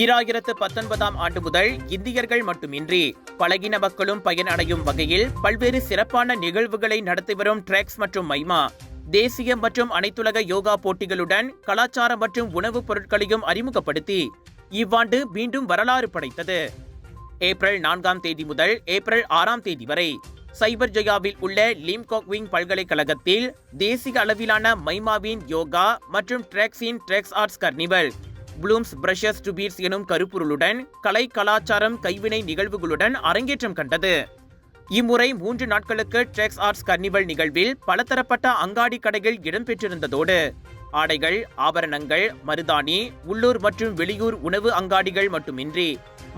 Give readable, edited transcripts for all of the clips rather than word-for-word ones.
2019ஆம் ஆண்டு முதல் இந்தியர்கள் மட்டுமின்றி பழகின மக்களும் பயனடையும் வகையில் பல்வேறு சிறப்பான நிகழ்வுகளை நடத்தி வரும் ட்ரெக்ஸ் மற்றும் மைமா தேசிய மற்றும் அனைத்துலக யோகா போட்டிகளுடன் கலாச்சார மற்றும் உணவுப் பொருட்களையும் அறிமுகப்படுத்தி இவ்வாண்டு மீண்டும் வரலாறு படைத்தது. ஏப்ரல் 4ஆம் தேதி முதல் ஏப்ரல் 6ஆம் தேதி வரை சைபர் ஜயாவில் உள்ள லிம் கோக் விங் பல்கலைக்கழகத்தில் தேசிய அளவிலான மைமாவின் யோகா மற்றும் ட்ரெக்ஸின் Trex arts carnival blooms brushes to beats எனும் கருப்பொருளுடன் கலை கலாச்சாரம் கைவினை நிகழ்வுகளுடன் அரங்கேற்றம் கண்டது. இம்முறை 3 நாட்களுக்கு ட்ரெக்ஸ் ஆர்ட்ஸ் கர்னிவல் நிகழ்வில் பலதரப்பட்ட அங்காடி கடைகள் இடம்பெற்றிருந்ததோடு ஆடைகள், ஆபரணங்கள், மருதாணி, உள்ளூர் மற்றும் வெளியூர் உணவு அங்காடிகள் மட்டுமின்றி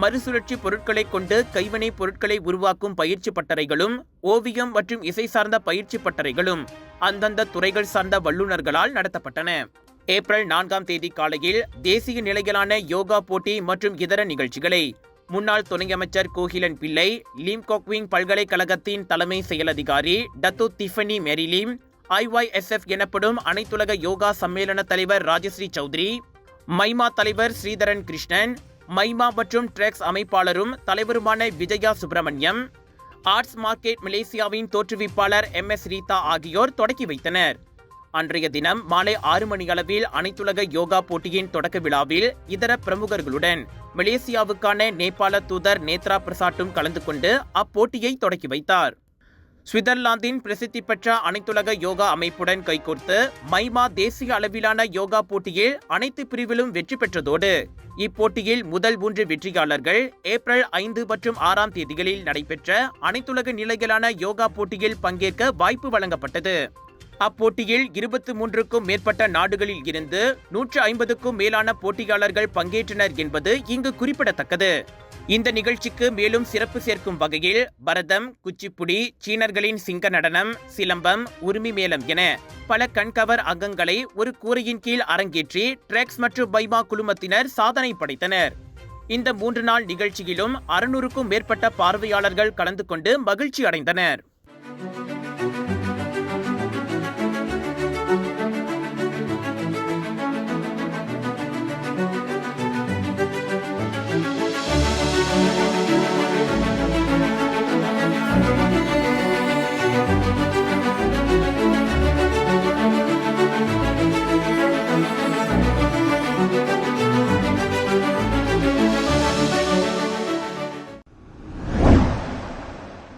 மறுசுழற்சி பொருட்களை கொண்டு கைவினை பொருட்களை உருவாக்கும் பயிற்சி பட்டறைகளும் ஓவியம் மற்றும் இசை சார்ந்த பயிற்சி பட்டறைகளும் அந்தந்த துறைகள் சார்ந்த வல்லுநர்களால் நடத்தப்பட்டன. ஏப்ரல் 4ஆம் தேதி காலையில் தேசிய நிலையிலான யோகா போட்டி மற்றும் இதர நிகழ்ச்சிகளை முன்னாள் துணை அமைச்சர் கோகிலன் பிள்ளை, லிம் கோக் விங் பல்கலைக்கழகத்தின் தலைமை செயல் அதிகாரி டத்து டிஃபனி மெரிலீம், IYSF எனப்படும் அனைத்துலக யோகா சம்மேளன தலைவர் ராஜஸ்ரீ சௌத்ரி, மைமா தலைவர் ஸ்ரீதரன் கிருஷ்ணன், மைமா மற்றும் ட்ரெக்ஸ் அமைப்பாளரும் தலைவருமான விஜயா சுப்பிரமணியம், ஆர்ட்ஸ் மார்க்கெட் மலேசியாவின் தோற்றுவிப்பாளர் MS ரீதா ஆகியோர் தொடக்கி வைத்தனர். அன்றைய தினம் மாலை 6 மணி அளவில் அனைத்துலக யோகா போட்டியின் தொடக்க விழாவில் இதர பிரமுகர்களுடன் மலேசியாவுக்கான நேபாள தூதர் நேத்ரா பிரசாட்டும் கலந்து கொண்டு அப்போட்டியை தொடக்கி வைத்தார். சுவிட்சர்லாந்தின் பிரசித்தி பெற்ற அனைத்துலக யோகா அமைப்புடன் கைகோர்த்து மைமா தேசிய அளவிலான யோகா போட்டியில் அனைத்து பிரிவிலும் வெற்றி பெற்றதோடு இப்போட்டியில் முதல் 3 வெற்றியாளர்கள் ஏப்ரல் 5 மற்றும் 6ஆம் தேதிகளில் நடைபெற்ற அனைத்துலக நிலையிலான யோகா போட்டியில் பங்கேற்க வாய்ப்பு வழங்கப்பட்டது. அப்போட்டியில் 23க்கும் மேற்பட்ட நாடுகளில் இருந்து 150க்கும் மேலான போட்டியாளர்கள் பங்கேற்றனர் என்பது இங்கு குறிப்பிடத்தக்கது. இந்த நிகழ்ச்சிக்கு மேலும் சிறப்பு சேர்க்கும் வகையில் பரதம், குச்சிப்புடி, சீனர்களின் சிங்க நடனம், சிலம்பம், உரிமை மேளம் என பல கண்கவர் அங்கங்களை ஒரு கூரையின் கீழ் அரங்கேற்றி ட்ரெக்ஸ் மற்றும் பைமா குழுமத்தினர் சாதனை படைத்தனர். இந்த 3 நாள் நிகழ்ச்சியிலும் 600க்கும் மேற்பட்ட பார்வையாளர்கள் கலந்து கொண்டு மகிழ்ச்சி அடைந்தனர்.